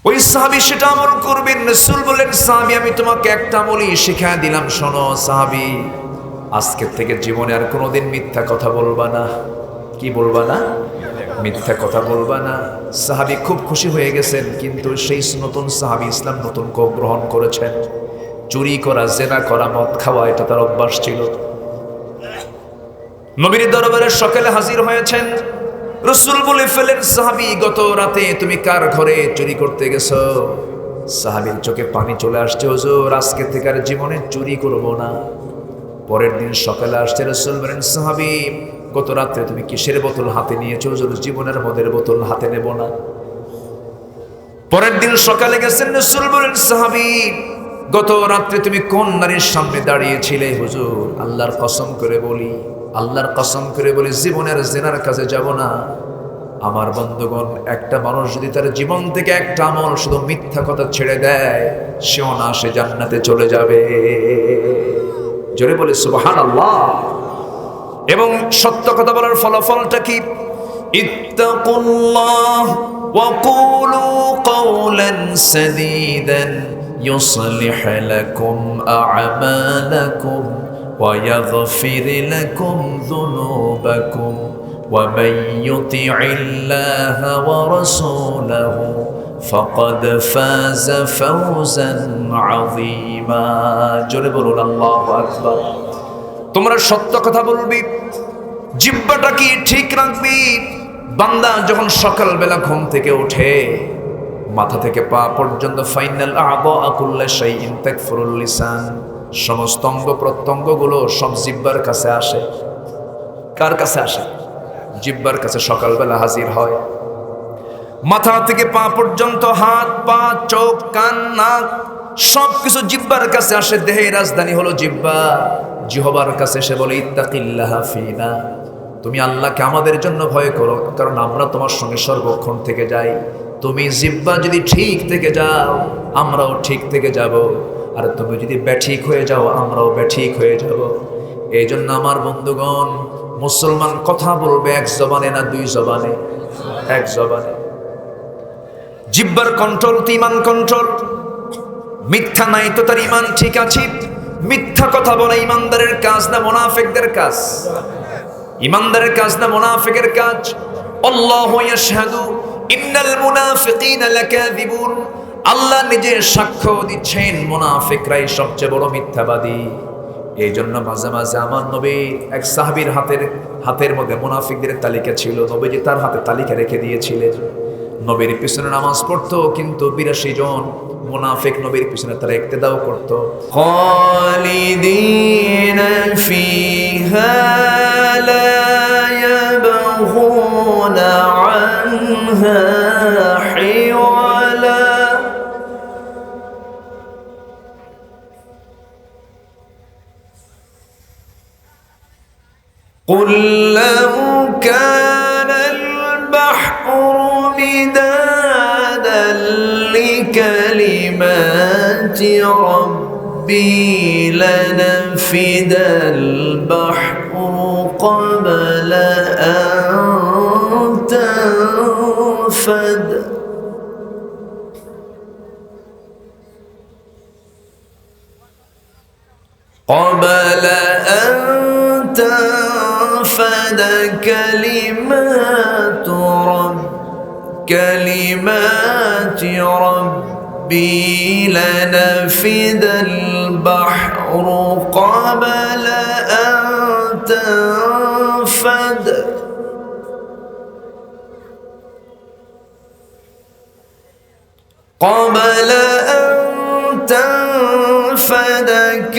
ওই সাহাবী সেটা আমল করবেন। রাসূল বললেন, সাহাবী আমি তোমাকে একটা আমলই শিখিয়ে দিলাম, শোনো সাহাবী, আজকের থেকে জীবনে আর কোনোদিন মিথ্যা কথা বলবা না। কি বলবা না? মিথ্যা কথা বলবা না। সাহাবী খুব খুশি হয়ে গেছেন, কিন্তু সেই নতুন সাহাবী ইসলাম নতুন গ্রহণ করেছেন। চুরি করা, জেনা করা, মদ খাওয়া এটা তার অভ্যাস ছিল। নবীর দরবারে সকালে হাজির হয়েছেন। রাসূল বলে ফেলেন, সাহাবী গত রাতে তুমি কার ঘরে চুরি করতে গেছো? সাহাবীর চোখে পানি চলে আসছে, হুজুর আজকে থেকে আর জীবনে চুরি করব না। পরের দিন সকালে আসছে, রাসূল বলেন, সাহাবী গত রাতে তুমি কিসের বোতল হাতে নিয়েছো? হুজুর জীবনের মদের বোতল হাতে নেব না। পরের দিন সকালে গেছেন, রাসূল বলেন, সাহাবী গত রাত্রে তুমি কোন নারীর সামনে দাঁড়িয়েছিলে? হুজুর আল্লাহর কসম করে বলি, আল্লাহর কসম করে বলি জীবনের জিনার কাছে যাব না। আমার বন্ধুগণ, একটা মানুষ যদি তার জীবন থেকে একটা আমল শুধু মিথ্যা কথা ছেড়ে দেয়, সেও না সে জান্নাতে চলে যাবে। জোরে বলে সুবহানাল্লাহ। এবং সত্য কথা বলার ফলাফলটা কি? ইত্তাকুল্লাহ ওয়া কুলু কওলান সাদীদান يصلح لكم أعمالكم ويغفر لكم ذنوبكم ومن يطع الله ورسوله فقد فاز فوزا عظيما জোরে বলুন আল্লাহু আকবার। তোমরা সত্য কথা বলবি, জিহ্বাটা কি ঠিক রাখবি। বান্দা যখন সকালবেলা ঘুম থেকে ওঠে, মাথা থেকে পা পর্যন্ত ফাইনাল আ'দা কুল্লা শাইইন তাকফুরুল লিসান, সমস্ত অঙ্গ প্রত্যঙ্গগুলো সব জিহ্বার কাছে আসে। কার কাছে আসে? জিহ্বার কাছে সকালবেলা হাজির হয়। মাথা থেকে পা পর্যন্ত হাত, পা, চোখ, কান, নাক সবকিছু জিহ্বার কাছে আসে। দেহের রাজধানী হলো জিহ্বা। জিহ্বার কাছে সে বলে, ইত্তাকিল্লাহা ফিনা, তুমি আল্লাহকে আমাদের জন্য ভয় করো, কারণ আমরা তোমার সঙ্গে সর্বক্ষণ থেকে যাই। তুমি জিহ্বা যদি ঠিক থেকে যাও, আমরাও ঠিক থেকে যাব। আর তুমি যদি ব্যাঠিক হয়ে যাও, আমরাও ব্যাঠিক হয়ে যাব। এই জন্য আমার বন্ধুগণ, মুসলমান কথা বলবে এক জবানে না দুই জবানে? এক জবানে। জিহ্বার কন্ট্রোল তো ইমান কন্ট্রোল। মিথ্যা নাই তো তার ইমান ঠিক আছে? মিথ্যা কথা বলা ইমানদারের কাজ না মুনাফিকদের কাজ? ইমানদারের কাজ না মুনাফিকের কাজ? আল্লাহু ইয়াশহাদু ইন্নাল মুনাফিকিনা লাকাযিবুন, আল্লাহ নিজে সাক্ষ্য দিচ্ছেন মুনাফিকরাই সবচেয়ে বড় মিথ্যাবাদী। এই জন্য মাঝে মাঝে আমার নবী এক সাহাবীর হাতের মধ্যে মুনাফিকদের তালিকা ছিল, নবীজি তার হাতে তালিকা রেখে দিয়েছিলেন। নবীর পিছনে নামাজ পড়তো, কিন্তু ৮২ জন মুনাফিক নবীর পিছনে তারা ইক্তেদাও করত। খালিদিনা ফিহা লা ইয়াবগুনা আনহা হিওয়ালা। قل لو كان البحر مدادا لكلمات ربي لنفد البحر قبل أن تنفد قبل أن تنفد كلمات ربي لنفد البحر قبل أن تنفد قبل أن تنفد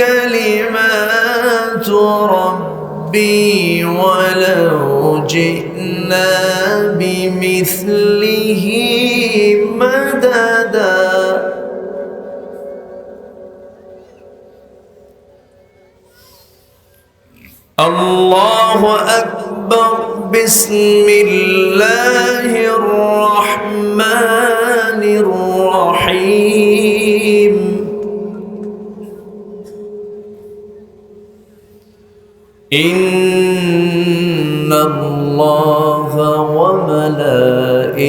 كلمات ربي ولو جئنا بمثله مددا الله أكبر بسم الله الرحمن الرحيم إن الله وملائكته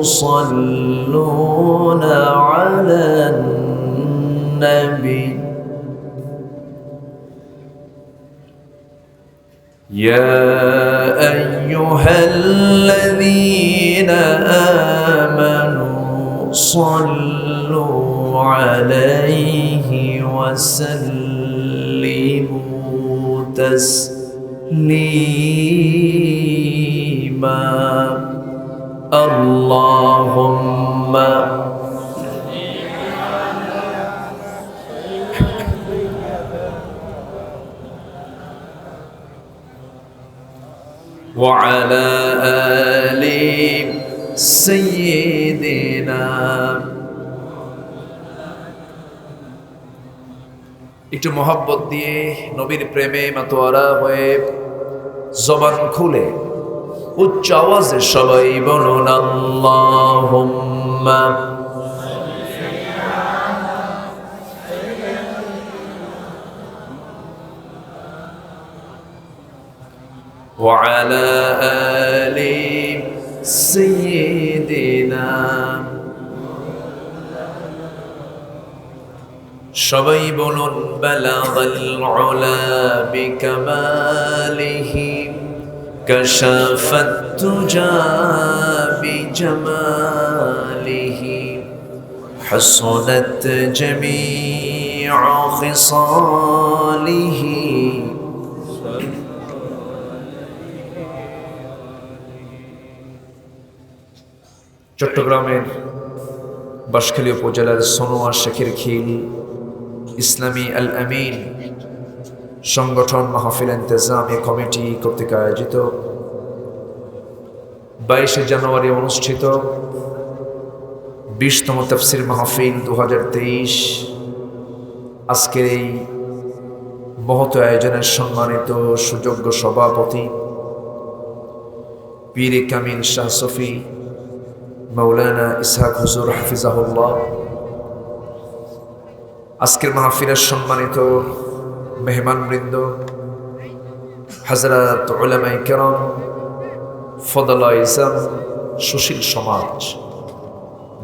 يصلون على النبي يا أيها الذين آمنوا صلوا عليه وسلموا تسليما اللهم وعلى آل سيدنا একটু মোহাব্বত দিয়ে নবীর প্রেমে মাতোয়ারা হয়ে জবান খুলে উচ্চ আওয়াজে সবাই বলুন আল্লাহুম্মা وعلى آل سيدنا সবাই বলুন বালাগাল উলা বিকামালিহি কাশাফাত তুজা বিজামালিহি হাসনাত জামিউ খিসালিহি চট্টগ্রামের বাঁশখালী উপজেলার সোনোয়া শেখেরখিল ইসলামী আল আমিন সংগঠন মাহফিল ইন্তেজামি কমিটি কর্তৃক আয়োজিত 22 জানুয়ারি অনুষ্ঠিত 20তম তাফসীর মাহফিল 2023 আজকের এই মহৎ আয়োজনের সম্মানিত সুযোগ্য সভাপতি পীর কামিল শাহ সফি মাওলানা ইসহাক হুজুর হাফিজাহুল্লাহ, আজকের মাহফিলের সম্মানিত মেহমানবৃন্দ, হযরত উলামায়ে কেরাম, ফদলায়ে ইসলাম, সুশীল সমাজ,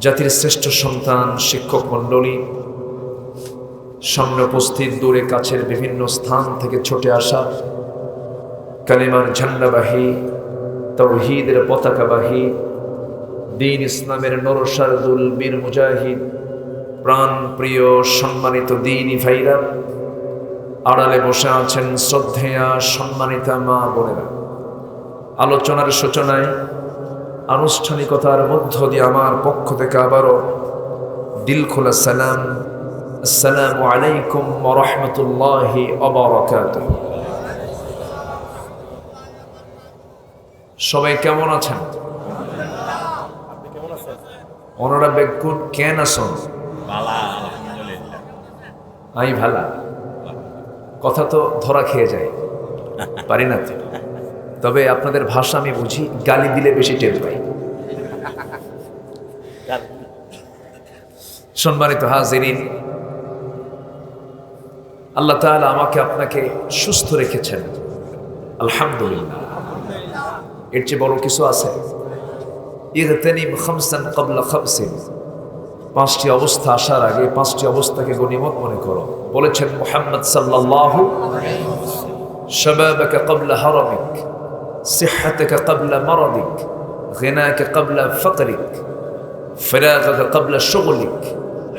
জাতির শ্রেষ্ঠ সন্তান, শিক্ষক মণ্ডলী, সামনে উপস্থিত দূরে কাছের বিভিন্ন স্থান থেকে ছুটে আসা কালিমার ঝান্ডাবাহী, তাওহীদের পতাকাবাহী, দ্বীন ইসলামের নরসারদুল বীর মুজাহিদ, প্রাণ প্রিয় সম্মানিত দ্বীনি ভাইরা, আড়ালে বসে আছেন শ্রদ্ধেয়া সম্মানিতা মা বোনেরা, আলোচনার সূচনায় আনুষ্ঠানিকতার মধ্য দিয়ে আমার পক্ষ থেকে আবারও দিল খোলা সালাম, আসসালামু আলাইকুম ওয়া রাহমাতুল্লাহি ওয়া বারাকাতুহু। সবাই কেমন আছেন? ওনারা বেগুন কেন আসন? আমি ভালা, কথা তো ধরা খেয়ে যায়, পারি না তো। তবে আপনাদের ভাষা আমি বুঝি, গালি দিলে বেশি টের পাই। সম্মানিত হাজিরিন, আল্লাহ তাআলা আমাকে আপনাকে সুস্থ রেখেছেন, আলহামদুলিল্লাহ। এর চেয়ে বড় কিছু আছে? ইগতানিম খামসান ক্বাবলা খামসিন, 5টি অবস্থা আসার আগে 5টি অবস্থাকে গনিমত মনে করো। বলেছেন মুহাম্মদ সাল্লাল্লাহু আলাইহি ওয়াসাল্লাম, শাবাবাকা ক্বাবলা হারামিক, সিহহাতাকা ক্বাবলা মারাদিক, গিনাকা ক্বাবলা ফাকরিক, ফিরাগাকা ক্বাবলা শুগলিক,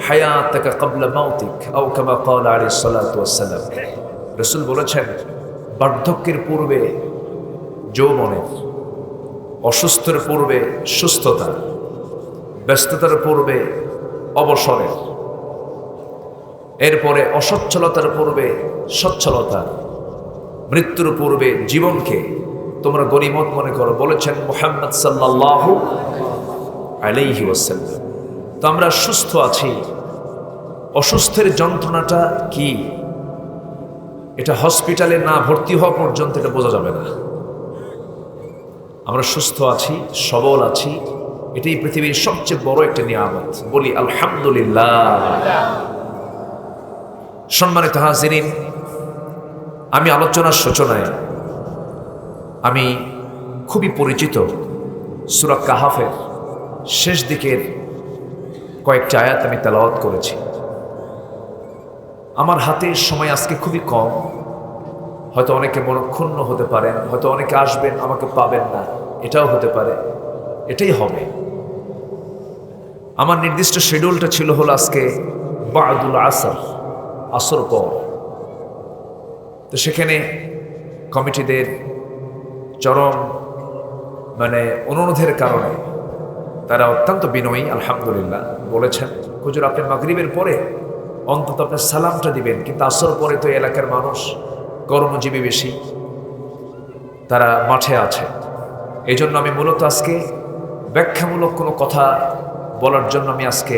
হায়াতাকা ক্বাবলা মাউতিক, আও কামা ক্বালা আলাইহিস সালাতু ওয়াস সালাম। রাসূল বলেছেন, বার্ধক্যের পূর্বে যৌবনের, অসুস্থের পূর্বে সুস্থতা, ব্যস্ততার পূর্বে অবসরের, এরপরে অসচ্ছলতার পূর্বে সচ্ছলতা, মৃত্যুর পূর্বে জীবনকে তোমরা গনিমত মনে করো, বলেছেন মুহাম্মদ সাল্লাল্লাহু আলাইহি ওয়াসাল্লাম। তো আমরা সুস্থ আছি, অসুস্থের যন্ত্রণাটা কি এটা হসপিটালে না ভর্তি হওয়া পর্যন্ত এটা বোঝা যাবে না। আমরা সুস্থ আছি, সবল আছি, এটাই পৃথিবীর সবচেয়ে বড় একটা নিয়ামত, বলি আলহামদুলিল্লাহ। সম্মানিত হাজিরিন, আমি আলোচনার সূচনায় আমি খুবই পরিচিত সূরা কাহাফের শেষ দিকের কয়েকটি আয়াত আমি তেলাওয়াত করেছি। আমার হাতে সময় আজকে খুবই কম, হয়তো অনেকে মনক্ষুণ্ণ হতে পারেন, হয়তো অনেকে আসবেন আমাকে পাবেন না, এটাও হতে পারে, এটাই হবে। আমার নির্দিষ্ট শিডিউলটা ছিল হলো আজকে বাদুল আসর, আসর পর। তো সেখানে কমিটিদের চরম অনুরোধের কারণে তারা অত্যন্ত বিনয়ী আলহামদুলিল্লাহ বলেছেন, হুজুর আপনি মাগরিবের পরে অন্তত আপনার সালামটা দিবেন, কিন্তু আসর পরে তো এলাকার মানুষ কর্মজীবী বেশি, তারা মাঠে আছে। এই জন্য আমি মূলত আজকে ব্যাখ্যামূলক কোনো কথা বলার জন্য আমি আজকে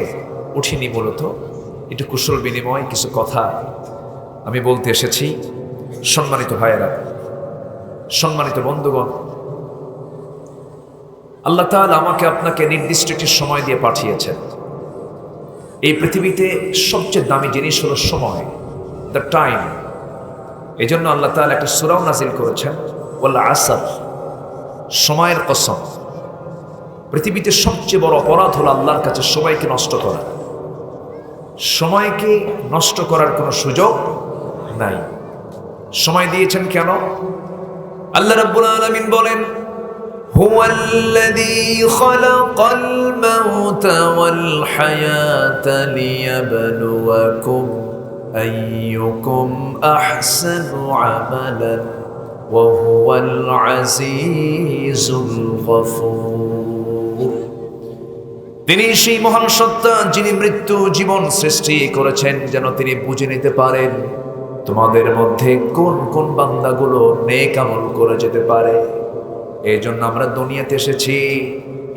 উঠিনি, মূলত একটু কুশল বিনিময় কিছু কথা আমি বলতে এসেছি। সম্মানিত ভাইয়েরা, সম্মানিত বন্ধুগণ, আল্লাহ তাআলা আমাকে আপনাকে নির্দিষ্ট একটি সময় দিয়ে পাঠিয়েছেন। এই পৃথিবীতে সবচেয়ে দামি জিনিস হলো সময়, দ্য টাইম। এই জন্য আল্লাহ তাআলা একটা সূরাও নাজিল করেছেন, ওয়াল আসর, সময়ের কসম। পৃথিবীতে সবচেয়ে বড় অপরাধ হলো আল্লাহর কাছে সময়কে নষ্ট করা। সময়কে নষ্ট করার কোনো সুযোগ নাই। সময় দিয়েছেন কেন? আল্লাহ রাব্বুল আলামিন বলেন, হুয়াল্লাযী খালাকাল মাউতা ওয়াল হায়াতা লিয়াবলুয়াকুম আইয়ুকুম আহসানু আমালান ওয়া হুয়াল আজিজুল গফুর। তিনি সেই মহান সত্তা যিনি মৃত্যু জীবন সৃষ্টি করেছেন যেন তিনি বুঝে নিতে পারেন তোমাদের মধ্যে কোন কোন বান্দাগুলো নেক আমল করে যেতে পারে। এই জন্য আমরা দুনিয়াতে এসেছি,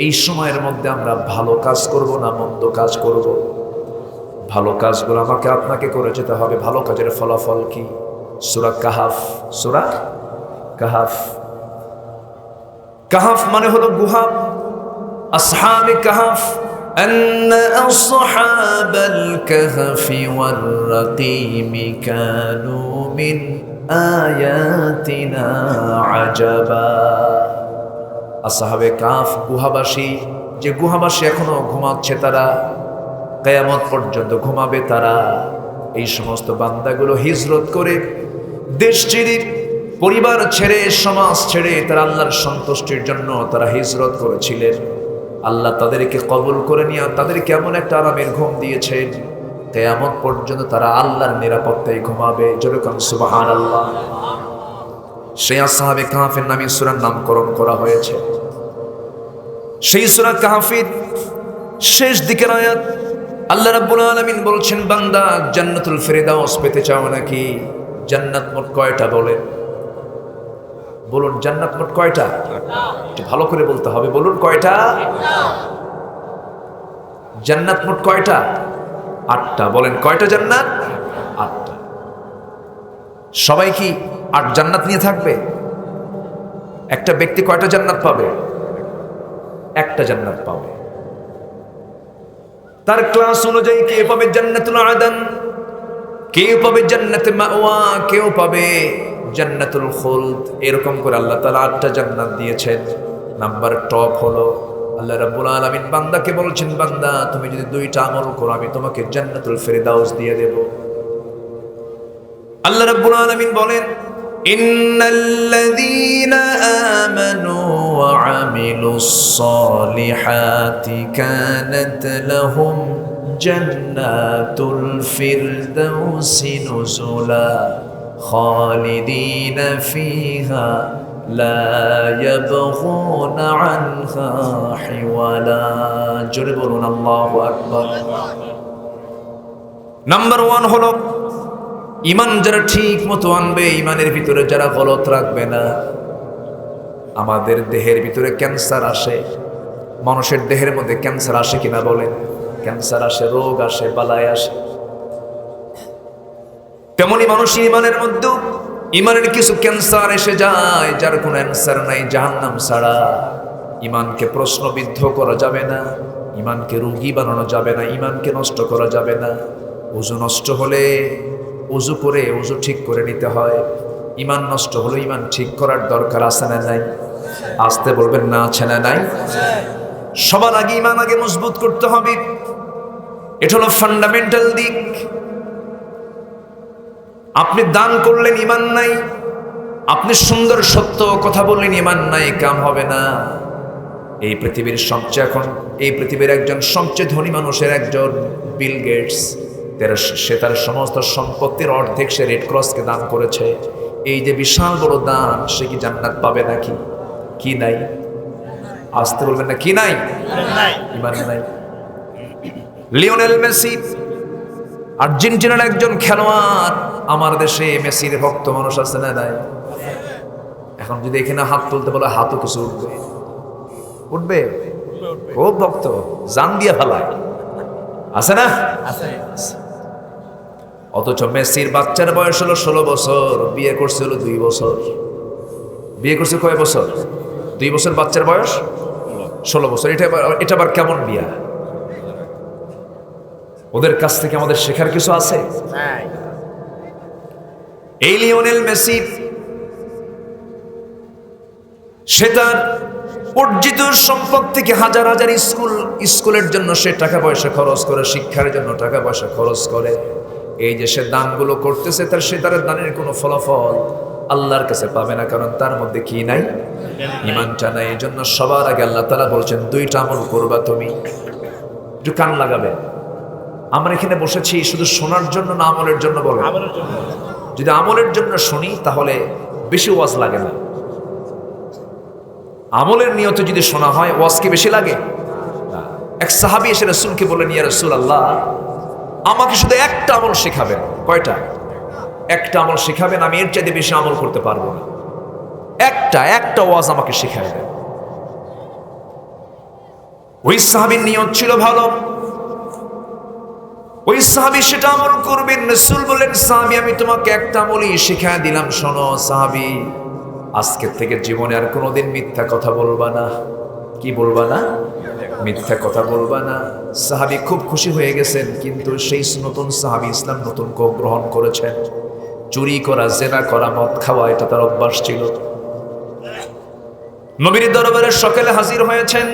এই সময়ের মধ্যে আমরা ভালো কাজ করব না মন্দ কাজ করব। ভালো কাজগুলো আমাকে আপনাকে করে যেতে হবে। ভালো কাজের ফলাফল কি? সূরা কাহাফ, সূরা কাহাফ। কাহাফ মানে হলো গুহা। আসহাবে কাহাফ, أن أصحاب الكهف والرقيم كانوا من آياتنا عجبا। আসহাবে কাহাফ গুহাবাসী, যে গুহাবাসী এখনো ঘুমাচ্ছে, তারা কিয়ামত পর্যন্ত ঘুমাবে। তারা এই সমস্ত বান্দাগুলো হিজরত করে, দেশ ছেড়ে, পরিবার ছেড়ে, সমাজ ছেড়ে তারা আল্লাহর সন্তুষ্টির জন্য তারা হিজরত করেছিলেন। আল্লাহ তাদেরকে কবুল করে নিয়ে তাদেরকে এমন একটা আরামের ঘুম দিয়েছেন, কিয়ামত পর্যন্ত তারা আল্লাহর নিরাপত্তায় ঘুমাবে। জোরে কোন সুবহানাল্লাহ। সেই আসহাবে কাহাফের নামে সূরার নামকরণ করা হয়েছে। সেই সূরা কাহাফের শেষ দিকের আয়াত আল্লাহ রাব্বুল আলামিন বলছেন, বান্দা জান্নাতুল ফিরদাউস পেতে চাও নাকি? জান্নাত মোট কয়টা বলেন? বলুন, জান্নাত মোট কয়টা? একটু ভালো করে বলতে হবে, বলুন কয়টা? জান্নাত মোট কয়টা? 8টা। বলেন কয়টা জান্নাত? 8টা। সবাই কি 8 জান্নাত নিয়ে থাকবে? একটা ব্যক্তি কয়টা জান্নাত পাবে? একটা জান্নাত পাবে। তার ক্লাস অনুযায়ী কে পাবে জান্নাতুল আদন, কেউ পাবে জান্নাতে মাওয়া, কেউ পাবে জান্নাতুল খুলদ। এরকম করে আল্লাহ তাআলা 8টা জান্নাত দিয়েছেন। নাম্বার টপ হলো আল্লাহ রাব্বুল আলামিন বান্দাকে বলছেন, বান্দা তুমি যদি 2টা আমল করো আমি তোমাকে জান্নাতুল ফিরদাউস দিয়ে দেব। আল্লাহ রাব্বুল আলামিন বলেন, ইন্নাল্লাযীনা আমানু ওয়া আমিলুস সালিহাতি কানাত লাহুম জান্নাতুল ফিরদাউসি নুজুলা খালিদিনা ফিহা লা ইয়াবগুনা আনহা হিওয়ালা। জোরে বলুন আল্লাহু আকবার। নাম্বার 1 হলো ঈমান যারা ঠিক মতো আনবে, ঈমানের ভিতরে যারা গলত রাখবে না। আমাদের দেহের ভিতরে ক্যান্সার আসে, মানুষের দেহের মধ্যে ক্যান্সার আসে কিনা বলেন? ক্যান্সার আসে, রোগ আসে, বালাই আসে। তেমনি মানুষের ঈমানের মধ্যে ঈমানের কিছু ক্যান্সার এসে যায়, যার কোনো অ্যান্সার নাই জাহান্নাম ছাড়া। ঈমানকে প্রশ্নবিদ্ধ করা যাবে না, ঈমানকে রোগী বানানো যাবে না, ঈমানকে নষ্ট করা যাবে না। ওযু নষ্ট হলে ওযু করে ওযু ঠিক করে নিতে হয়। ঈমান নষ্ট হলে ঈমান ঠিক করার দরকার আছে না নাই? আসতে বলবেন না, আছে না নাই? সবার আগে ঈমান আগে মজবুত করতে হবে। এটা হলো ফান্ডামেন্টাল দিক। আপনি দান করলেন, ঈমান নাই। আপনি সুন্দর সত্য কথা বললেন, ঈমান নাই, কাম হবে না। এই পৃথিবীর একজন সবচেয়ে ধনী মানুষের একজন বিল গেটস, সে তার সমস্ত সম্পত্তির অর্ধেক সে রেড ক্রসকে দান করেছে। এই যে বিশাল বড় দান, সে কি জান্নাত পাবে নাকি? কি নাই? আসতে বলবেন না, কি নাই? ঈমান নাই। লিওনেল মেসি আর্জেন্টিনার একজন খেলোয়াড়, আমার দেশে মেসির ভক্ত মানুষ আছে না নাই? এখন যদি এখানে হাত তুলতে বলে, হাতও কিছু উঠবে। খুব ভক্ত, জান দিয়ে ফেলায়, আছে না? অথচ মেসির বাচ্চার বয়স হলো 16 বছর, বিয়ে করছে হলো 2 বছর। বিয়ে করছে কয় বছর? 2 বছর, বাচ্চার বয়স 16 বছর। এটা আবার কেমন বিয়া? ওদের কাছ থেকে আমাদের শেখার কিছু আছে? এই লিওনেল মেসি, সে তার অর্জিত সম্পদ থেকে হাজার হাজার স্কুলের জন্য সে টাকা পয়সা খরচ করে, শিক্ষার জন্য টাকা পয়সা খরচ করে। এই যে সে দানগুলো করতেছে, সে তার দানের কোনো ফলাফল আল্লাহর কাছে পাবে না, কারণ তার মধ্যে কি নাই? ঈমানটা নাই। এই জন্য সবার আগে আল্লাহ তাআলা বলছেন, 2টা আমল করবা তুমি। একটু কান লাগাবে। আমরা এখানে বসেছি শুধু শোনার জন্য না আমলের জন্য? বলো। যদি আমলের জন্য শুনি তাহলে বেশি ওয়াজ লাগে না। আমলের নিয়তে যদি শোনা হয়, ওয়াজ কি বেশি লাগে? এক সাহাবী এসে রাসূলকে বললেন, ইয়া রাসূলুল্লাহ, আমাকে শুধু একটা আমল শেখাবেন। কয়টা? একটা আমল শেখাবেন, আমি এর চাইতে বেশি আমল করতে পারবো না। একটা ওয়াজ আমাকে শেখায় দেন। ওই সাহাবীর নিয়ত ছিল ভালো, ওই সাহাবী সেটা আমল করবেন। রাসূল বলেন, সাহাবী, আমি তোমাকে একটা আমলই শিখায় দিলাম, শোনো সাহাবী, আজকের থেকে জীবনে আর কোনোদিন মিথ্যা কথা বলবা না। কি বলবা না? মিথ্যা কথা বলবা না। সাহাবী খুব খুশি হয়ে গেছেন, কিন্তু সেই নতুন সাহাবী ইসলাম নতুন গ্রহণ করেছেন। চুরি করা, জেনা করা, মদ খাওয়া, এটা তার অভ্যাস ছিল। নবীর দরবারে সকালে হাজির হয়েছেন।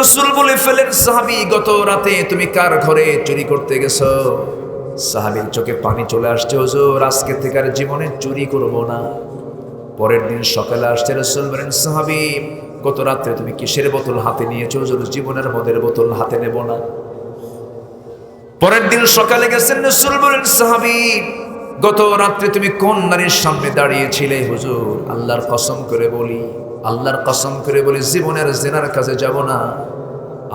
রাসূল বলে ফেলেন, সাহাবী, গত রাতে তুমি কার ঘরে চুরি করতে গেছো? সাহাবীর চোখে পানি চলে আসছে, হুজুর, আজকে থেকে আর জীবনে চুরি করব না। পরের দিন সকালে আসছে, রাসূল বলেন, সাহাবী, গত রাতে তুমি কিসের বোতল হাতে নিয়েছো? হুজুর, জীবনের মদের বোতল হাতে নেব না। পরের দিন সকালে গেছেন, রাসূল বলেন, সাহাবী, গত রাতে তুমি কোন নারীর সামনে দাঁড়িয়েছিলে? হুজুর, আল্লাহর কসম করে বলি জীবনের জিনার কাছে যাব না।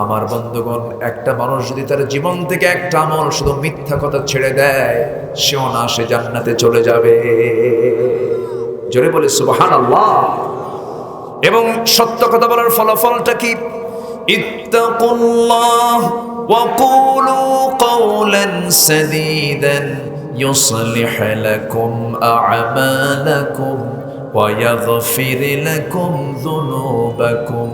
আমার বন্ধুগণ, একটা মানুষ যদি তার জীবন থেকে একটা আমল, শুধু মিথ্যা কথা ছেড়ে দেয়, সেও না, সে জান্নাতে চলে যাবে। জোরে বলে সুবহানাল্লাহ। এবং সত্য কথা বলার ফলাফলটা কি? ইত্তাকুল্লাহ ওয়া কুলু কাওলান সাদীদান ইউসলিহ লাকুম আ'মালাকুম ওয়া ইয়াগফির লাকুম যুনুবাকুম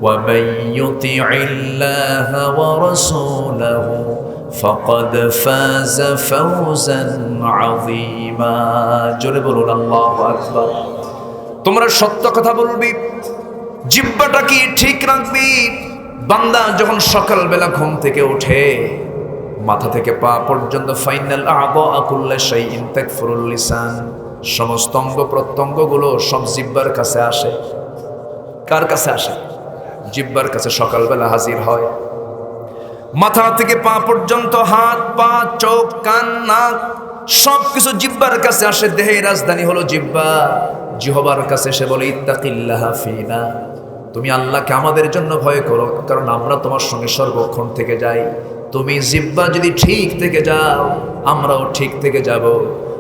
ওয়া মান ইউতি'ইল্লাহা ওয়া রাসূলাহু ফাকাদ ফাযা ফাওজান আযীমা। জোরে বলুন আল্লাহু আকবার। তোমরা সত্য কথা বলবি, জিহ্বাটা কি ঠিক রাখবি। বান্দা যখন সকালবেলা ঘুম থেকে ওঠে, মাথা থেকে পা পর্যন্ত, ফাইনাল আ'দা কুল্লা শাইইন তাকফুরুল লিসান, সমস্ত অঙ্গ প্রত্যঙ্গগুলো সব জিহ্বার কাছে আসে। কার কাছে আসে? জিহ্বার কাছে সকালবেলা হাজির হয়। মাথা থেকে পা পর্যন্ত, হাত, পা, চোখ, কান, নাক, সবকিছু জিহ্বার কাছে আসে। দেহের রাজধানী হলো জিহ্বা। জিহ্বার কাছে সে বলে, ইত্তাকিল্লাহা ফিনা, তুমি আল্লাহকে আমাদের জন্য ভয় করো, কারণ আমরা তোমার সঙ্গে সর্বক্ষণ থেকে যাই। তুমি জিহ্বা যদি ঠিক থেকে যাও, আমরাও ঠিক থেকে যাব।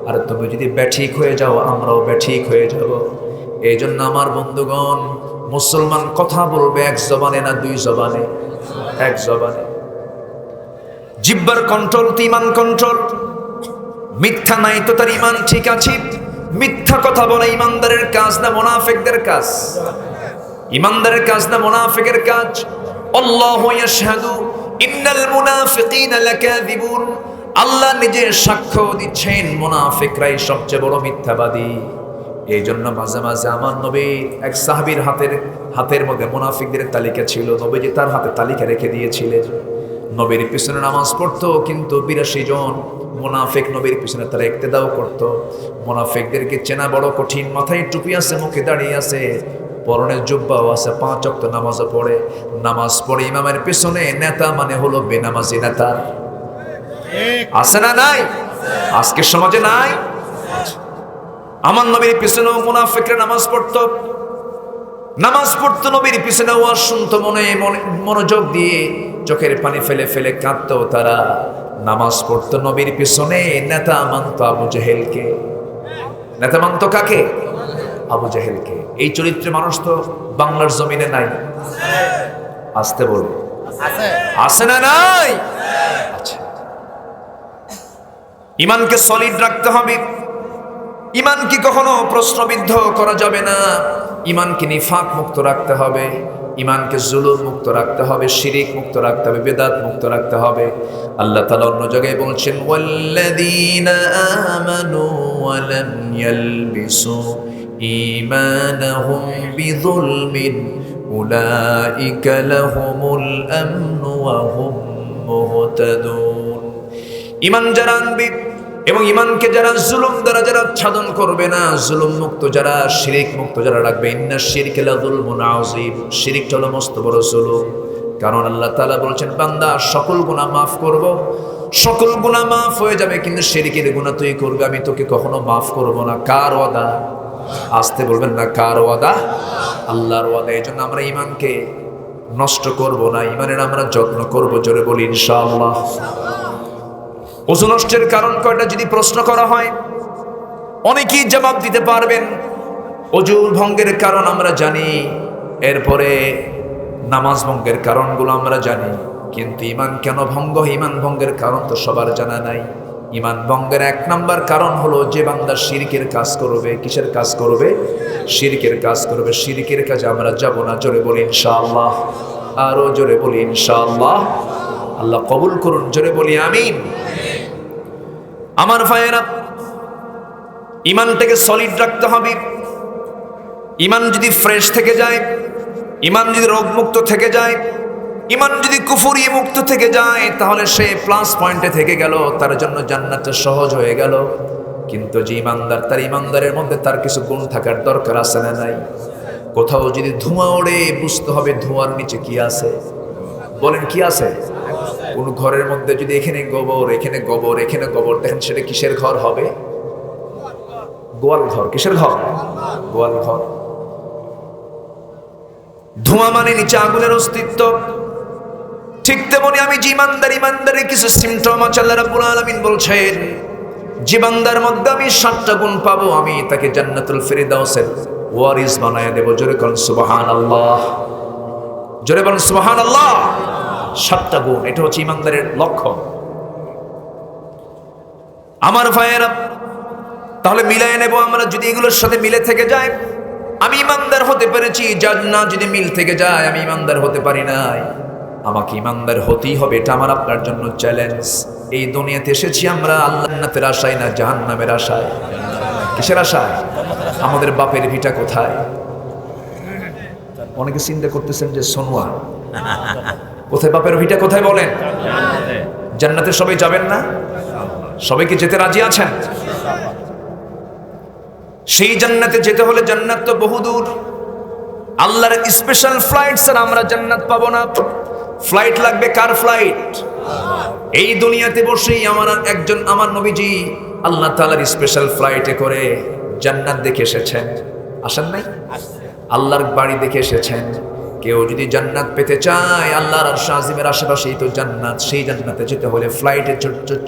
আর তুমি যদি ব্যাঠিক হয়ে যাও, আমরাও ব্যাঠিক হয়ে যাব। এই জন্য আমার বন্ধুগণ, মুসলমান কথা বলবে এক জবানে না 2 জবানে? এক জবানে। জিহ্বার কন্ট্রোল তো ঈমান কন্ট্রোল। মিথ্যা নাই তো তার ঈমান ঠিক আছে। মিথ্যা কথা বলা ঈমানদারের কাজ না মুনাফিকদের কাজ? ঈমানদারের কাজ না মুনাফিকের কাজ? আল্লাহু ইয়াশহাদু ইন্নাল মুনাফিকিনা লাকাযিবুন। আল্লাহ নিজে সাক্ষ্য দিচ্ছেন, মুনাফিকরাই সবচেয়ে বড় মিথ্যাবাদী। এই জন্য মাঝে মাঝে আমার নবী এক সাহাবীর হাতের মধ্যে মুনাফিকদের তালিকা ছিল, নবীজি তার হাতে তালিকা রেখে দিয়েছিলেন। নবীর পিছনে নামাজ পড়তো, কিন্তু 82 জন মুনাফিক নবীর পিছনে তারা ইক্তেদাও করতো। মুনাফিকদেরকে চেনা বড় কঠিন, মাথায় টুপি আছে, মুখে দাঁড়িয়ে আছে, পরনের জুব্বাও আছে, 5 ওয়াক্ত নামাজও পড়ে। নামাজ পড়ে ইমামের পিছনে নেতা মানে হলো বেনামাজি নেতা। আছে না নাই? আজকের সমাজে নাই? আমার নবীর পিছনেও মুনাফিকরা নামাজ পড়তো, নবীর পিছনে ওয়াজ শুনতো, মনোযোগ দিয়ে চোখের পানি ফেলে ফেলে কাঁদতো তারা। নামাজ পড়তো নবীর পিছনে, নেতা মানত আবু জেহেলকে। নেতা মানত কাকে? আবু জেহেলকে। এই চরিত্রে মানুষ তো বাংলার জমিনে নাই। আসতে বল, আছে না নাই? আচ্ছা, ইমানকে সলিড রাখতে হবে। ইমানকে কখনো প্রশ্নবিদ্ধ করা যাবে না। ইমানকে নিফাক মুক্ত রাখতে হবে, ইমানকে জুলুম মুক্ত রাখতে হবে, শিরিক মুক্ত রাখতে হবে, বেদাত মুক্ত রাখতে হবে। আল্লাহ তাআলা অন্য জায়গায় বলছেন, ওয়াল্লাযীনা আমানু ওয়া লাম ইয়ালবিসু ঈমানাহুম বিযুলমিন উলাইকা লাহুমুল আমনু ওয়া হুম মুহতাদুন। ঈমান যারা আনবে এবং ঈমানকে যারা জুলুম দ্বারা যারা আচ্ছাদন করবে না, জুলুম মুক্ত যারা, শিরিক মুক্ত যারা রাখবে, ইন্না শিরকা লাযুলমুন আযীম, শিরিক হলো মস্ত বড় জুলুম। কারণ আল্লাহ তাআলা বলছেন, বান্দা সকল গুনাহ মাফ করব, সকল গুনাহ মাফ হয়ে যাবে, কিন্তু শিরিকের গুনাহ তুই করবে, আমি তোকে কখনো মাফ করব না। কার ওয়াদা? আসতে বলবেন না, কার ওয়াদা? আল্লাহর ওয়াদা। এই জন্য আমরা ঈমানকে নষ্ট করব না, ঈমানের আমরা যত্ন করব। জোরে বলি ইনশাআল্লাহ। ওযু নষ্টের কারণ কয়টা যদি প্রশ্ন করা হয়, অনেকেই জবাব দিতে পারবেন। ওযু ভঙ্গের কারণ আমরা জানি, এরপরে নামাজ ভঙ্গের কারণগুলো আমরা জানি, কিন্তু ঈমান কেন ভঙ্গ হয়, ঈমান ভঙ্গের কারণ তো সবার জানা নাই। ঈমান ভঙ্গের 1 নাম্বার কারণ হলো যে বান্দা শিরকের কাজ করবে। কিসের কাজ করবে? শিরকের কাজ করবে। শিরকের কাজে আমরা যাব না। জোরে বলি ইনশাআল্লাহ। আরো জোরে বলি ইনশাআল্লাহ। আল্লাহ কবুল করুন। জোরে বলি আমিন। আমার ভাইয়েরা, ঈমানটাকে সলিড রাখতে হবে। ঈমান যদি ফ্রেশ থেকে যায়, ঈমান যদি রোগমুক্ত থেকে যায়, ঈমান যদি কুফরি মুক্ত থেকে যায়, তাহলে সে প্লাস পয়েন্টে থেকে গেল, তার জন্য জান্নাতটা সহজ হয়ে গেল। কিন্তু যে ঈমানদার, তার ঈমানদারের মধ্যে তার কিছু গুণ থাকার দরকার আছে না নাই? কোথাও যদি ধোঁয়া ওড়ে, বুঝতে হবে ধোঁয়ার নিচে কি আছে। বলেন কি আছে? কোন ঘরের মধ্যে যদি এখানে গোবর, এখানে গোবর, এখানে গোবর, দেখেন সেটা কিসের ঘর হবে? গোয়াল ঘর। কিসের ঘর? গোয়াল ঘর। ধোঁয়া মানে নিচে আগুনের অস্তিত্ব। ঠিক তেমনি আমি যে ইমানদারের কিছু সিমটম আছে, আল্লাহ রাব্বুল আলামিন বলছেন, যে বান্দার মধ্যে আমি 7টা গুণ পাবো, আমি তাকে জান্নাতুল ফিরদাউসের ওয়ারিস বানায় দেব। জোরে বলেন সুবহানাল্লাহ। জোরে বলেন সুবহানাল্লাহ। 7টা গুণ, এটা হচ্ছে ইমানদারের লক্ষণ। আমার ভাইয়েরা, তাহলে মিলাই নেব আমরা। যদি এগুলোর সাথে মিলে থেকে যায়, আমি ইমানদার হতে পেরেছি। জান্নাত যদি মিল থেকে যায়, আমি ইমানদার হতে পারি নাই। আমাকে ইমানদার হতেই হবে। এটা আমার আপনার জন্য চ্যালেঞ্জ। এই দুনিয়াতে এসেছি আমরা জান্নাতের আশায় না জাহান্নামের আশায়? কিসের আশায়? আমাদের বাপের ভিটা কোথায়? অনেকে চিন্তা করতেছেন যে সোনুয়া কোথায়, বাপের ভিটা কোথায়? বলেন। জান্নাতে সবাই যাবেন না? সবাই কি যেতে রাজি আছেন? সেই জান্নাতে যেতে হলে, জান্নাত তো বহুদূর, আল্লাহর স্পেশাল ফ্লাইট ছাড়া আমরা জান্নাত পাবো না। ফ্লাইট লাগবে। কার ফ্লাইট? এই দুনিয়াতে বসেই আমার নবীজি আল্লাহ তাআলার স্পেশাল ফ্লাইটে করে জান্নাত দেখে এসেছেন। আসেন নাই? আল্লাহর বাড়ি দেখে এসেছেন। কেউ যদি জান্নাত পেতে চায়, আল্লাহর আরশ আজিমের আশেপাশেই তো জান্নাত। সেই জান্নাতে যেতে হলে ফ্লাইটে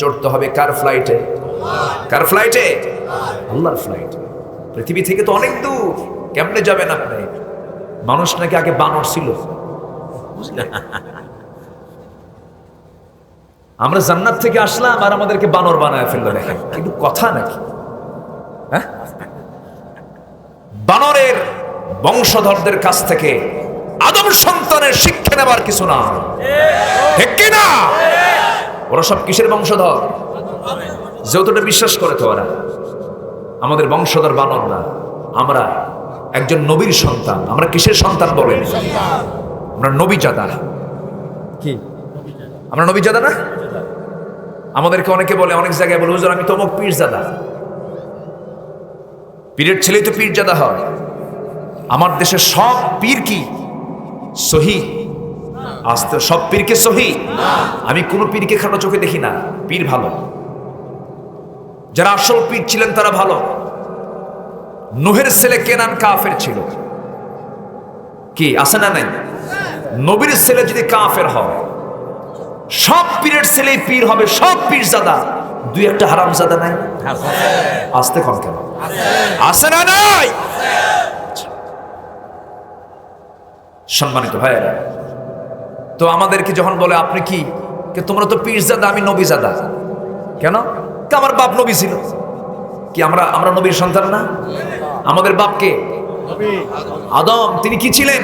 চড়তে হবে। কার ফ্লাইটে? কার ফ্লাইটে? আল্লাহর ফ্লাইটে। পৃথিবী থেকে তো অনেক দূর, কেমনে যাবেন আপনি? মানুষ নাকি আগে বানর ছিল, বুঝলেন? আমরা জান্নাত থেকে আসলাম আর আমাদেরকে বানর বানায় ফেললো। দেখেন কিন্তু কথা নাকি? হ্যাঁ, বানরের বংশধরদের কাছ থেকে আদম সন্তানের শিক্ষা নেবার কিছু না, ঠিক কিনা? ওরা সব কিসের বংশধর? যতটা বিশ্বাস করে তো ওরা আমাদের বংশধর বানর না, আমরা একজন নবীর সন্তান। আমরা কিসের সন্তান বলেন? আমরা নবীজাদা। কি আমরা নবীজাদা না? আমাদেরকে অনেকে বলে, অনেক জায়গায় বলে, হুজুর আমি তো অমুক পীরজাদা। পীরের ছেলেই তো পীরজাদা হয়। আমার দেশে সব পীর কি সহি? আস্তে সব পীরকে সহি? আমি কোন পীরকে খাটো চোখে দেখি না। পীর ভালো, যারা আসল পীর ছিলেন তারা ভালো। নূহের ছেলে কেনান কাফের ছিল, কি আছে না নাই? নবীর ছেলে যদি কাফের হয়, সব পীরের ছেলে পীর হবে, সব পীরজাদা। দুই একটা হারামজাদা নাই? আসতে কম কেন? আছে না নাই? সম্মানিত ভাইয়েরা, তো আমাদেরকে যখন বলে আপনি কি, তোমরা তো পীরজাদা, আমি নবীজাদা। কেন? আমার বাপ নবী ছিল। কি আমরা নবীর সন্তান না? আমাদের বাপকে আদম, তিনি কি ছিলেন?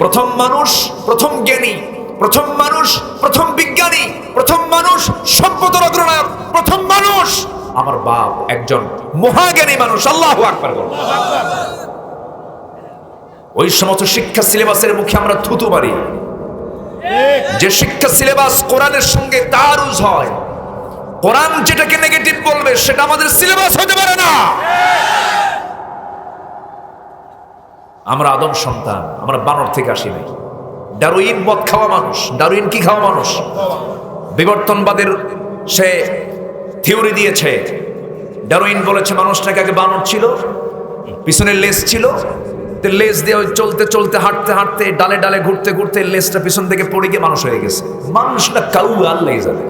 প্রথম মানুষ, প্রথম জ্ঞানী, প্রথম মানুষ, প্রথম বিজ্ঞানী, প্রথম মানুষ, সভ্যতার অগ্রনায়ক, প্রথম মানুষ। আমার বাপ একজন মহাজ্ঞানী মানুষ। আল্লাহু আকবার বলো। ওই সমস্ত শিক্ষা সিলেবাসের মুখে আমরা থুতু মারি। যে শিক্ষা সিলেবাস কোরআনের সঙ্গে তারুজ হয়, কোরআন যেটাকে নেগেটিভ বলবে সেটা আমাদের সিলেবাস হতে পারে না। আমরা আদম সন্তান, আমরা বানর থেকে আসি নাই। ডারউইন মদ খাওয়া মানুষ। ডারউইন কি খাওয়া মানুষ? বিবর্তনবাদের সে থিওরি দিয়েছে। ডারউইন বলেছে মানুষটাকে আগে বানর ছিল, পিছনে লেজ ছিল, লেজ দিয়ে চলতে চলতে হাঁটতে হাঁটতে ডালে ডালে ঘুরতে ঘুরতে লেজটা পিছন থেকে পড়ে গিয়ে মানুষ হয়ে গেছে। মানুষটা কাউ আল্লাহ যাবে।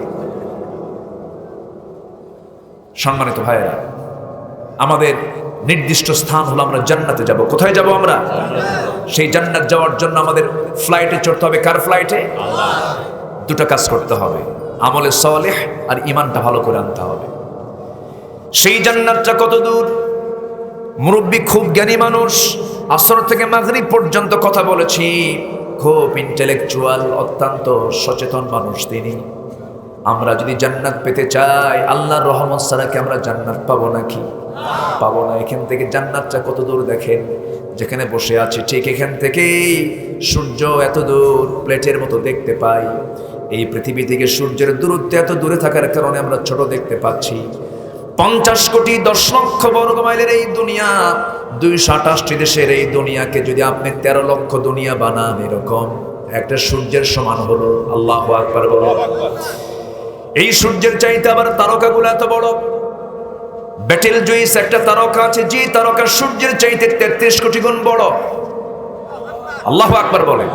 সম্মানিত ভাইয়েরা, আমাদের নির্দিষ্ট স্থান হলো আমরা জান্নাতে যাব। কোথায় যাব আমরা? সেই জান্নাত যাওয়ার জন্য আমাদের ফ্লাইটে চড়তে হবে। কার ফ্লাইটে? দুটো কাজ করতে হবে, আমলে সালেহ আর ঈমানটা ভালো করে আনতে হবে। সেই জান্নাতটা কত দূর? মুরব্বী খুব জ্ঞানী মানুষ, আসর থেকে মাগরিব পর্যন্ত কথা বলেছি, খুব ইন্টেলেকচুয়াল, অত্যন্ত সচেতন মানুষ তিনি। আমরা যদি জান্নাত পেতে চাই, আল্লাহর রহমত ছাড়া কি আমরা জান্নাত পাবো নাকি? পাবো না। এখান থেকে জান্নাতটা কত দূর দেখেন, যেখানে বসে আছি ঠিক এখান থেকেই সূর্য এত দূর প্লেটের মতো দেখতে পাই। এই পৃথিবী থেকে সূর্যের দূরত্ব এত দূরে থাকার কারণে আমরা ছোট দেখতে পাচ্ছি। 50 কোটি 10 লক্ষ বর্গ মাইলের এই দুনিয়া, 228টি দেশের এই দুনিয়াকে যদি আপনি 13 লক্ষ দুনিয়া বানান, এরকম একটা সূর্যের সমান হলো। আল্লাহু আকবার বলো। এই সূর্যের চাইতে আবার তারকাগুলো এত বড়। বেটেল জুইস একটা তারকা আছে, যে তারকা সূর্যের চাইতে 33 কোটি গুণ বড়। আল্লাহু আকবার বলেন।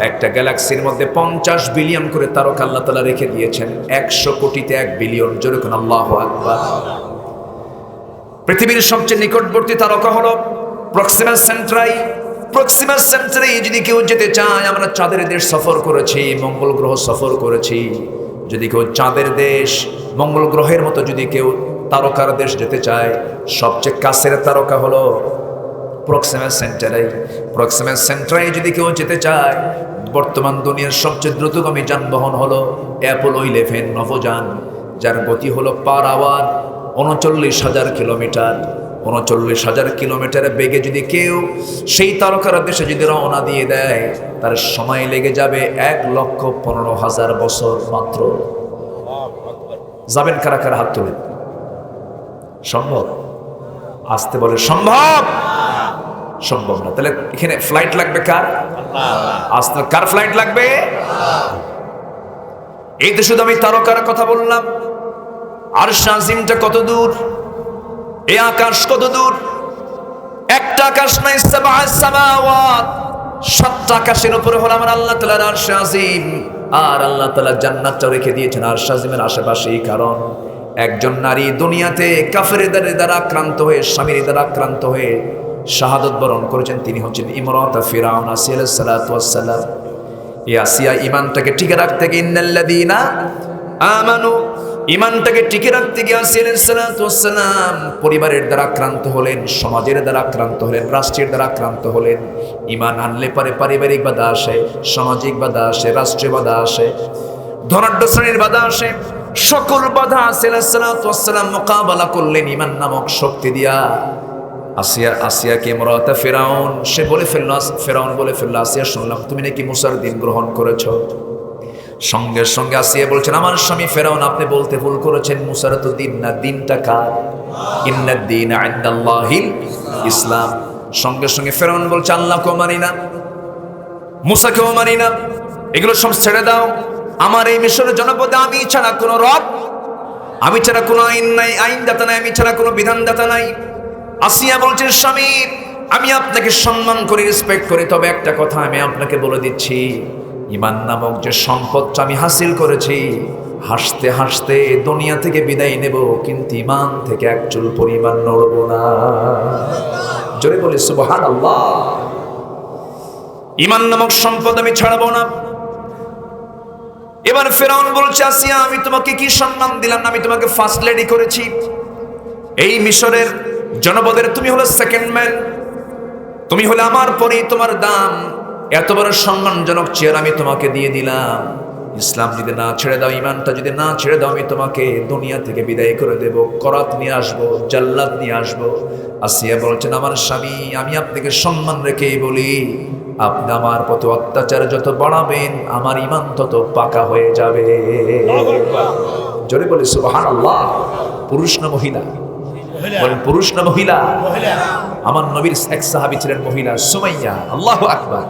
একটা গ্যালাক্সির মধ্যে 50 বিলিয়ন করে তারকা আল্লাহ তাআলা রেখে দিয়েছেন। 100 কোটিতে 1 বিলিয়ন। জোরে কোন আল্লাহু আকবার। পৃথিবীর সবচেয়ে নিকটবর্তী তারকা হলো প্রক্সিমা সেন্ট্রাই। প্রক্সিমা সেন্ট্রাই যদি কেউ যেতে চায়, আমরা চাঁদের দেশ সফর করেছি, মঙ্গল গ্রহ সফর করেছি। যদি কেউ চাঁদের দেশ, মঙ্গল গ্রহের মতো যদি কেউ তারকার দেশ যেতে চায়, সবচেয়ে কাছের তারকা হলো প্রক্সিমা সেন্ট্রাই। প্রক্সিমা সেন্ট্রাই যদি কেউ যেতে চায়, বর্তমান দুনিয়ার সবচেয়ে দ্রুতগামী যানবাহন হলো অ্যাপোলো 11 নভোযান, যার গতি হলো পার আওয়ার 39,000 কিলোমিটার। 39,000 কিলোমিটার বেগে যদি কেউ সেই তারকার দেশে যদি রওনা দিয়ে দেয়, তার সময় লেগে যাবে 1,15,000 বছর মাত্র। যাবেন কারা কারা? হাত তুলে। সম্ভব? আসতে বলে সম্ভব? সম্ভব না। তাহলে এখানে ফ্লাইট লাগবে কার? আসতে কার ফ্লাইট লাগবে? এই তো শুধু আমি তারকার কথা বললাম। আরশ আজিমটা কত দূর? এই আকাশ কত দূর? একটা আকাশ নাই, 7 সামাওয়াত, 7টা আকাশের উপরে হলো আমার আল্লাহ তাআলার আরশ আজিম। আর আল্লাহ তাআলা জান্নাতটা রেখে দিয়েছেন আরশ আজিমের আশেপাশেই। কারণ একজন নারী দুনিয়াতে কাফেরদের দ্বারা আক্রান্ত হয়ে, স্বামীর দ্বারা আক্রান্ত হয়ে শাহাদত বরণ করেছেন, তিনি হচ্ছেন ইমরাতা ফিরাউন আসিয়া আলাইহিস সালাতু ওয়াস সালাম। এই আসিয়া ঈমানটাকে টিকে রাখতে গিয়ে, ইন্নাল্লাযীনা আমানু, ঈমানটাকে টিকে রাখতে গিয়ে আসিয়া আলাইহিস সালাতু ওয়াস সালাম পরিবারের দ্বারা আক্রান্ত হলেন, সমাজের দ্বারা আক্রান্ত হলেন, রাষ্ট্রের দ্বারা আক্রান্ত হলেন। ঈমান আনলে পরে পারিবারিক বাধা আসে, সামাজিক বাধা আসে, রাষ্ট্রীয় বাধা আসে, ধনাঢ্য শ্রেণীর বাধা আসে। সকল বাধা আসিয়া আলাইহিস সালাতু ওয়াস সালাম মোকাবেলা করলেন ঈমান নামক শক্তি দিয়া। আসিয়াকে ইমরাতা ফিরাউন, সে বলে ফেলল, ফিরাউন বলে ফেলল, আসিয়া শুনলাম তুমি নাকি মুসার দিন গ্রহণ করেছো। সঙ্গে সঙ্গে আসিয়া বলছেন, আমার স্বামী ফিরাউন আপনি বলতে ভুল করেছেন, মুসার তো দিন না, দিনটা কার? ইন্নাদ দীনা ইনদাল্লাহিল ইসলাম। সঙ্গে সঙ্গে ফিরাউন বলছে, আল্লাহকেও মানি না, মুসাকেও মানি না, এগুলো সব ছেড়ে দাও। আমার এই মিশরের জনপদে আমি ছাড়া কোনো রব, আমি ছাড়া কোনো আইন নাই, আইনদাতা নাই, আমি ছাড়া কোনো বিধানদাতা নাই। আসিয়া বলছেন, স্বামী আমি আপনাকে সম্মান করি, রেসপেক্ট করি, তবে একটা কথা আমি আপনাকে বলে দিচ্ছি, ঈমান নামক যে সম্পদটা আমি হাসিল করেছি, হাসতে হাসতে দুনিয়া থেকে বিদায় নেব, কিন্তু ঈমান থেকে এক চুল পরিমাণ নড়ব না। জোরে বলি সুবহানাল্লাহ। ঈমান নামক সম্পদ আমি ছাড়বো না। এবার ফিরআউন বলছে, আসিয়া আমি তোমাকে কি সম্মান দিলাম না, আমি তোমাকে ফার্স্ট লেডি করেছি, এই মিশরের জনপদের তুমি হলো সেকেন্ড ম্যান, তুমি হলে আমার পরে তোমার দাম, এত বড় সম্মানজনক চেয়ার আমি তোমাকে দিয়ে দিলাম। ইসলাম যদি না ছেড়ে দাও, ইমানটা যদি না ছেড়ে দাও, আমি তোমাকে দুনিয়া থেকে বিদায় করে দেব, করাত নিয়ে আসবো, জাল্লাদ নিয়ে আসবো। আসিয়া বলছেন, আমার স্বামী আমি আপনাকে সম্মান রেখেই বলি, আপনি আমার প্রতি অত্যাচার যত বাড়াবেন, আমার ইমান তত পাকা হয়ে যাবে। জোরে বলি সুবহানাল্লাহ। পুরুষ না মহিলা? বলেন পুরুষ না মহিলা? আমার নবীর এক সাহাবী ছিলেন মহিলা, সুমাইয়া। আল্লাহু আকবার।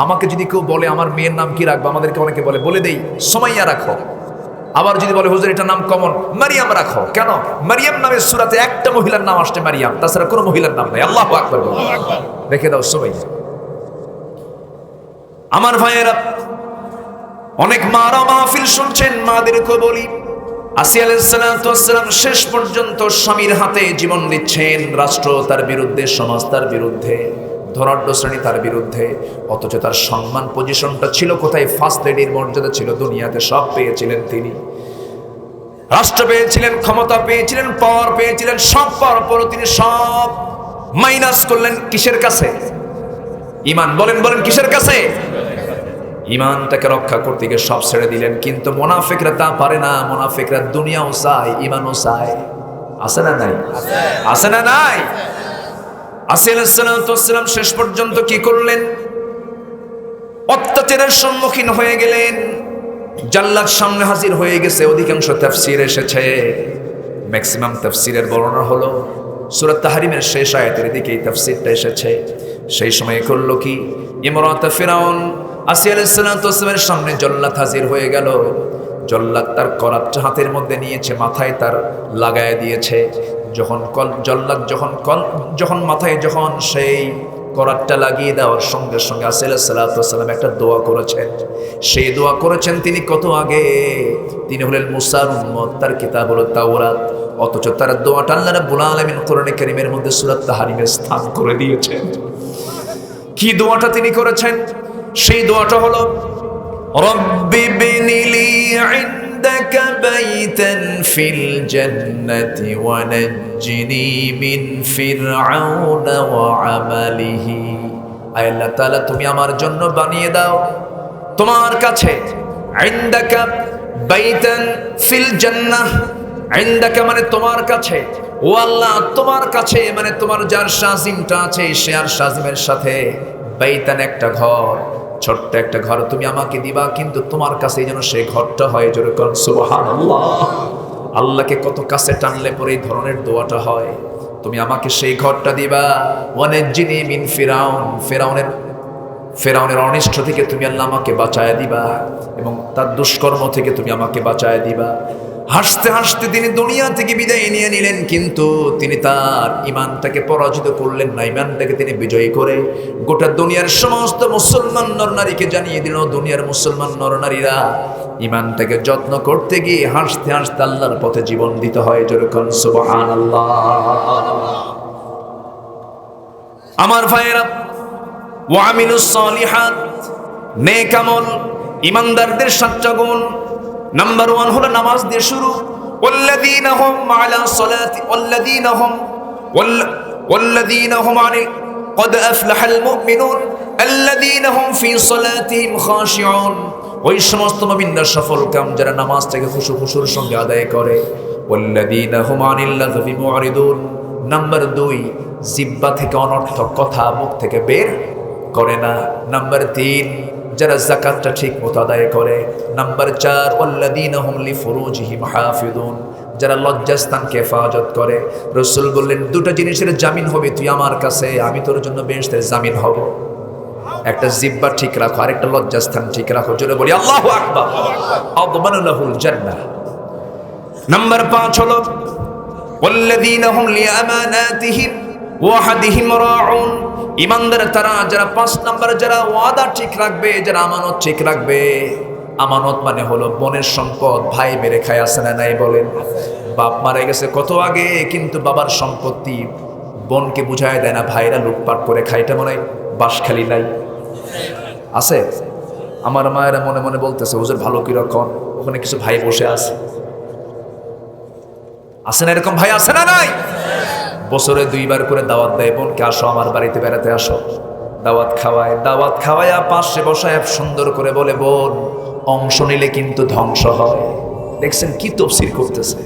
আমাকে যদি কেউ বলে আমার মেয়ের নাম কি রাখবো, আমাদেরকে অনেকে বলে দেই সুমাইয়া রাখো। আবার যদি বলে হুজুর এটা নাম কমন, মারিয়াম রাখো। কেন? মারিয়াম নামের সূরাতে একটা মহিলার নাম আসছে মারিয়াম, তাছাড়া কোনো মহিলার নাম নাই। আল্লাহু আকবার। রেখে দাও সুমাইয়া। আমার ভাইয়েরা, অনেক মারা মাহফিল শুনছেন, মাদেরকে বলি, আসিয়া আলাইহিস সালাতু ওয়াস সালাম শেষ পর্যন্ত স্বামীর হাতে জীবন দিচ্ছেন, রাষ্ট্র তার বিরুদ্ধে, সমাজ তার বিরুদ্ধে, ধনাঢ্য শ্রেণী তার বিরুদ্ধে, অথচ তার সম্মান পজিশনটা ছিল কোথায়? ফার্স্ট লেডির মর্যাদা ছিল, দুনিয়াতে সব পেয়েছিলেন তিনি, রাষ্ট্র পেয়েছিলেন, ক্ষমতা পেয়েছিলেন, পাওয়ার পেয়েছিলেন, সব পাওয়ার পরও তিনি সব মাইনাস করলেন কিসের কাছে? ঈমান। বলেন বলেন কিসের কাছে? ঈমানটাকে রক্ষা করতে গিয়ে সব ছেড়ে দিলেন। কিন্তু মুনাফিকরা তা পারে না, মুনাফিকরা দুনিয়াও চায়, ঈমানও চায়। আছে না নাই? আছে না নাই? আসিয়া আলাইহিস সালাতু ওয়াস সালাম শেষ পর্যন্ত কি করলেন? অত্যাচারের সম্মুখীন হয়ে গেলেন, জাল্লাদ সামনে হাজির হয়ে গেছে। অধিকাংশ তাফসীর এসেছে, ম্যাক্সিমাম তাফসীরের বর্ণনা হলো সূরা তাহরিমের শেষ আয়াতের দিকে এই তাফসীরটা এসেছে। সেই সময় করলো কি? ইমরাতা ফিরাউন আসিয়া আলাইহিস সালাতু ওয়াস সালামের সামনে জল্লাদ হাজির হয়ে গেল। জল্লাদ তার করাতটা হাতের মধ্যে নিয়েছে, মাথায় তার লাগায় দিয়েছে। জল্লাদ যখন মাথায় যখন সেই করাতটা লাগিয়ে দেওয়ার সঙ্গে সঙ্গে আসিয়া আলাইহিস সালাতু ওয়াস সালাম একটা দোয়া করেছেন। সেই দোয়া করেছেন তিনি কত আগে, তিনি হলেন মুসার উম্মত, তার কিতাব হলো তাওরাত। অথচ তার দোয়াটা আল্লাহ রাব্বুল আলামিন কোরআনে কারীমের মধ্যে সূরা তাহরিমে স্থান করে দিয়েছেন। কি দোয়াটা তিনি করেছেন? সেই দোয়াটা হলো, রব্বি বিনিলি ইনদাকা বাইতান ফিল জান্নাতি ওয়া নাজ্জিনি মিন ফিরআউনা ওয়া আমালিহি। আয় আল্লাহ তাআলা, তুমি আমার জন্য বানিয়ে দাও তোমার কাছে ইনদাকা বাইতান ফিল জান্নাহ। ইনদাকা মানে তোমার কাছে, ও আল্লাহ তোমার কাছে মানে তোমার যার শাজিমটা আছে, সে আর শাজিমের সাথে বাইতান একটা ঘর, ছোট্ট একটা ঘর তুমি আমাকে দিবা, কিন্তু তোমার কাছে যেন সেই ঘরটা হয়। জোরে কোন সুবহানাল্লাহ। আল্লাহকে কত কাছে টানলে পরে এই ধরনের দোয়াটা হয়। তুমি আমাকে সেই ঘরটা দিবা, ওয়ানাজ্জিনি মিন ফিরাউন, ফেরাউনের অনিষ্ট থেকে তুমি আল্লাহ আমাকে বাঁচায় দিবা, এবং তার দুষ্কর্ম থেকে তুমি আমাকে বাঁচায় দিবা। হাসতে হাসতে তিনি দুনিয়া থেকে বিদায় নিয়ে নিলেন, কিন্তু তিনি তার ঈমানটাকে পরাজিত করলেন না। ঈমানটাকে তিনি বিজয়ী করে গোটা দুনিয়ার সমস্ত মুসলমান নরনারীকে জানিয়ে দিল, দুনিয়ার মুসলমান নরনারীরা ঈমানটাকে যত্ন করতে গিয়ে হাসতে হাসতে আল্লাহর পথে জীবন দিতে হয়। যেরকম সুবহানাল্লাহ। আমার ভাইয়েরা, ওয়া আমিলুস সালিহাত, নেক আমল, ঈমানদারদের 7টা গুণ। নাম্বার 1 হলো নামাজ দিয়ে শুরু। ওয়াল্লাযীনা হুম আলা সালাতি ওয়াল্লাযীনা হুম আনি ক্বাদ আফলাহাল মুমিনুন আল্লাযীনা হুম ফি সালাতিহিম খাশিউন। ওই সমস্ত মুমিনরা সফল কাম যারা নামাজটাকে খুশুর সঙ্গে আদায় করে। ওয়াল্লাযীনা হুম আনিল লাগবি মুরিদুন। নাম্বার 2, জিহ্বা থেকে অনর্থক কথা মুখ থেকে বের করে না। নাম্বার 3, যারা যাকাতটা ঠিক মতো আদায় করে। নাম্বার 4, ওয়াল্লাযীনা হুম লিফুরুজিহিম হাফিযুন, যারা লজ্জাস্থানকে হেফাজত করে। রাসূল বললেন দুটো জিনিসের জামিন হবে তুই আমার কাছে, আমি তোর জন্য বেহেশতের জামিন হব। একটা জিহ্বা ঠিক রাখো, আরেকটা লজ্জাস্থান ঠিক রাখো। জোরে বলি আল্লাহু আকবার। আযমানু লাহুল জান্নাহ। নাম্বার 5 হলো ওয়াল্লাযীনা হুম লিআমানাতিহিম ওয়া আহদিহিম রাউন, ঈমানদার তারা যারা 5 নাম্বার যারা ওয়াদা ঠিক রাখবে, যারা আমানত ঠিক রাখবে। আমানত মানে হলো বোনের সম্পদ, ভাই মেরে খায়, আছে না নাই বলেন? বাপ মারা গেছে কত আগে, কিন্তু বাবার সম্পত্তি বোনকে বুঝায় দেয় না, ভাইরা লুটপাট করে খায়। এটা মনে হয় বাঁশখালী নাই আছে? আমার মায়েরা মনে মনে বলতেছে হুজুর ভালো কি রকম, ওখানে কিছু ভাই বসে আছে, আছে না এরকম ভাই, আছে না নাই? বছরে 2 বার করে দাওয়াত দেয়, বোনকে আসো আমার বাড়িতে বেড়াতে আসো, দাওয়াত খাওয়ায়। দাওয়াত খাওয়ায় পাশে বসায় সুন্দর করে বলে বোন অংশ নিলে কিন্তু ধ্বংস হয়। দেখছেন কি তাফসীর করতেছে?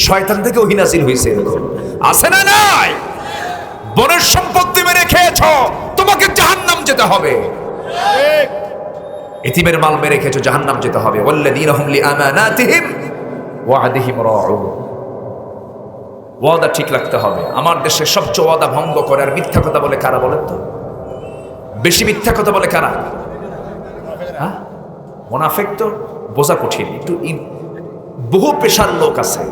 শয়তান থেকে ওহী নাযিল হইছে এরকম, আছে না নাই? বোনের সম্পত্তি মেরে খেয়েছো, তোমাকে জাহান্নাম যেতে হবে। ঠিক, এতিমের মাল মেরে খেয়েছো, জাহান্নাম যেতে হবে। ওয়াল্লাযীনা হুম লিআমানাতিহিম ওয়া আহদিহিম রাউন, ওয়াদা ঠিক রাখতে হবে। আমার দেশে সবচেয়ে ওয়াদা ভঙ্গ করে আর মিথ্যা কথা বলে কারা বলেন তো? বেশি মিথ্যা কথা বলে কারা? হ্যাঁ, মুনাফিক তো বোঝা কঠিন। একটু বহু পেশার লোক আছে,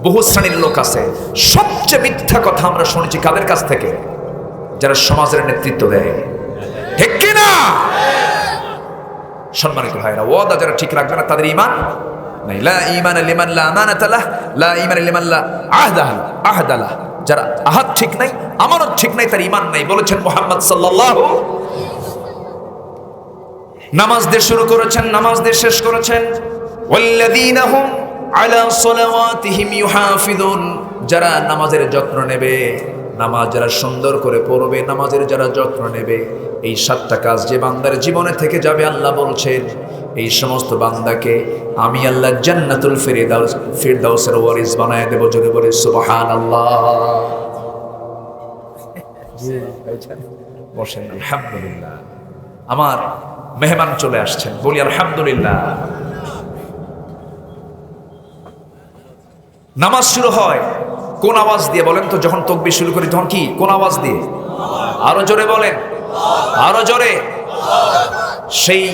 বহু শ্রেণীর লোক আছে। সবচেয়ে মিথ্যা কথা আমরা শুনেছি কাদের কাছ থেকে? যারা সমাজের নেতৃত্ব দেয়, ঠিক কি না? সম্মানিত ভাইরা, ওয়াদা যারা ঠিক রাখবে না তাদের ঈমান নাই। লা ঈমান লিমান লা আমানাতা লাহ, লা ঈমান লিমান লা আহদা লাহ। যারা আহাদ ঠিক নাই, আমানত ঠিক নাই, তার ঈমান নাই। বলেছেন মুহাম্মদ সাল্লাল্লাহু। নামাজ দিয়ে শুরু করেছেন, নামাজ দিয়ে শেষ করেছেন। ওয়াল্লাযীনা হুম আলা সালাওয়াতিহিম ইউহাফিযুন, যারা নামাজের যত্ন নেবে, নামাজ যারা সুন্দর করে পড়বে, নামাজের যারা যত্ন নেবে, এই 7টা কাজ যে বান্দার জীবনে থেকে যাবে, আল্লাহ বলছেন এই সমস্ত বান্দাকে আমি আল্লাহ জান্নাতুল ফিরদাউসের ওয়ারিস বানায় দেব। জোরে বলে সুবহানাল্লাহ। বসেন, আলহামদুলিল্লাহ। আমার মেহমান চলে আসছেন, বলি আলহামদুলিল্লাহ। নামাজ শুরু হয় কোন আওয়াজ দিয়ে বলেন তো? যখন তাকবীর শুরু করি তখন কি কোন আওয়াজ দিয়ে? আরো জোরে বলেন, আরো জোরে। সেই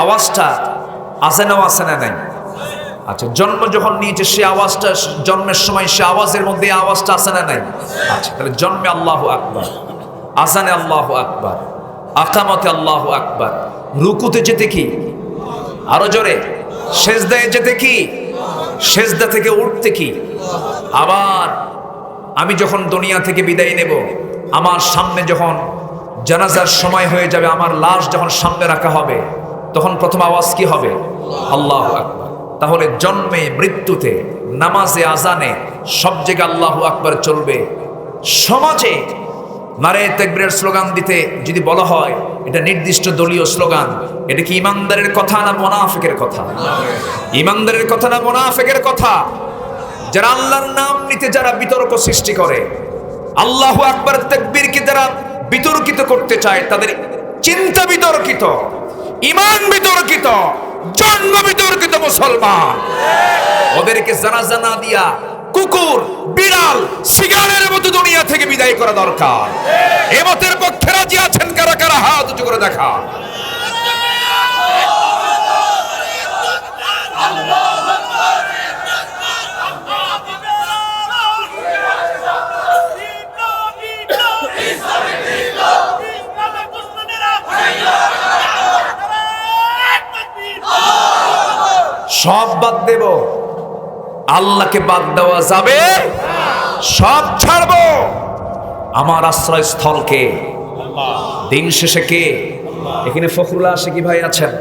আওয়াজটা আজানও আছে না নাই? আচ্ছা, জন্ম যখন নিয়েছে সে আওয়াজটা, জন্মের সময় সে আওয়াজের মধ্যে আওয়াজটা আছে না নাই? আচ্ছা, তাহলে জন্মে আল্লাহু আকবার, আজানে আল্লাহু আকবার, আকামতে আল্লাহু আকবার, রুকুতে যেতে কি আরো জোরে, সেজদায় যেতে কি, সেজদা থেকে উঠতে কি। আবার আমি যখন দুনিয়া থেকে বিদায় নেব, আমার সামনে যখন জানাজার সময় হয়ে যাবে, আমার লাশ যখন সামনে রাখা হবে, তখন প্রথম আওয়াজ কি হবে? আল্লাহু আকবার। তাহলে জন্মে, মৃত্যুতে, নামাজে, আজানে সব জায়গায় আল্লাহু আকবার চলবে। সমাজে নারে তাকবীরের স্লোগান দিতে যদি বলা হয়, এটা নির্দিষ্ট দলীয় স্লোগান, এটা কি ইমানদারের কথা না মুনাফিকের কথা? ইমানদারের কথা না মুনাফিকের কথা? যারা আল্লাহর নাম নিতে যারা বিতর্ক সৃষ্টি করে, আল্লাহু আকবার তাকবীরকে যারা বিতর্কিত করতে চায়, তাদের চিন্তা বিতর্কিত, ঈমান বিতর্কিত, জন্ম বিতর্কিত মুসলমান। ওদেরকে জানাজা না দিয়া কুকুর, বিড়াল, সিগারের মতো দুনিয়া থেকে বিদায় করা দরকার। এ মতের পক্ষে রাজি আছেন কারা কারা? হাত উঁচু করে দেখা। সব বাদ দেব, আল্লাহকে বাদ দেওয়া যাবে? সব ছাড়বো। আমার আশ্রয়স্থলকে দিন শেষে কে? এখানে ফখরুল্লাহ আশিকি ভাই আছেন,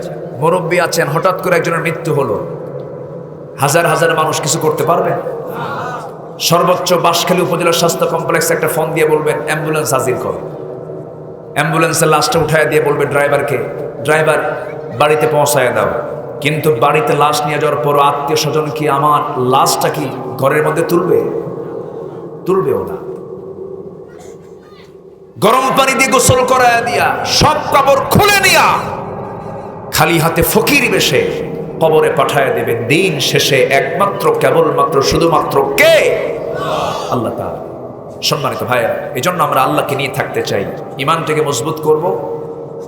মুরব্বী আছেন। হঠাৎ করে একজনের মৃত্যু হলো, হাজার হাজার মানুষ কিছু করতে পারবে? সর্বোচ্চ বাঁশখালী উপজেলা স্বাস্থ্য কমপ্লেক্সে একটা ফোন দিয়ে বলবেন অ্যাম্বুলেন্স হাজির করো। অ্যাম্বুলেন্সের লাশটা উঠায় দিয়ে বলবে ড্রাইভারকে, ড্রাইভার বাড়িতে পৌঁছায় দাও। কিন্তু বাড়িতে লাশ নিয়ে যাওয়ার পর আত্মীয় স্বজন কি আমার লাশটা কি ঘরের মধ্যে তুলবে? তুলবেও না। গরম পানি দিয়ে গোসল করায়া দিয়া সব কাপড় খুলে নিয়া খালি হাতে ফকির বেশে কবরে পাঠায় দেবেন। দিন শেষে একমাত্র কেবলমাত্র শুধুমাত্র কে? আল্লাহ তাআলা। সম্মানিত ভাইয়েরা, এই জন্য আমরা আল্লাহকে নিয়ে থাকতে চাই, ইমানটাকে মজবুত করব।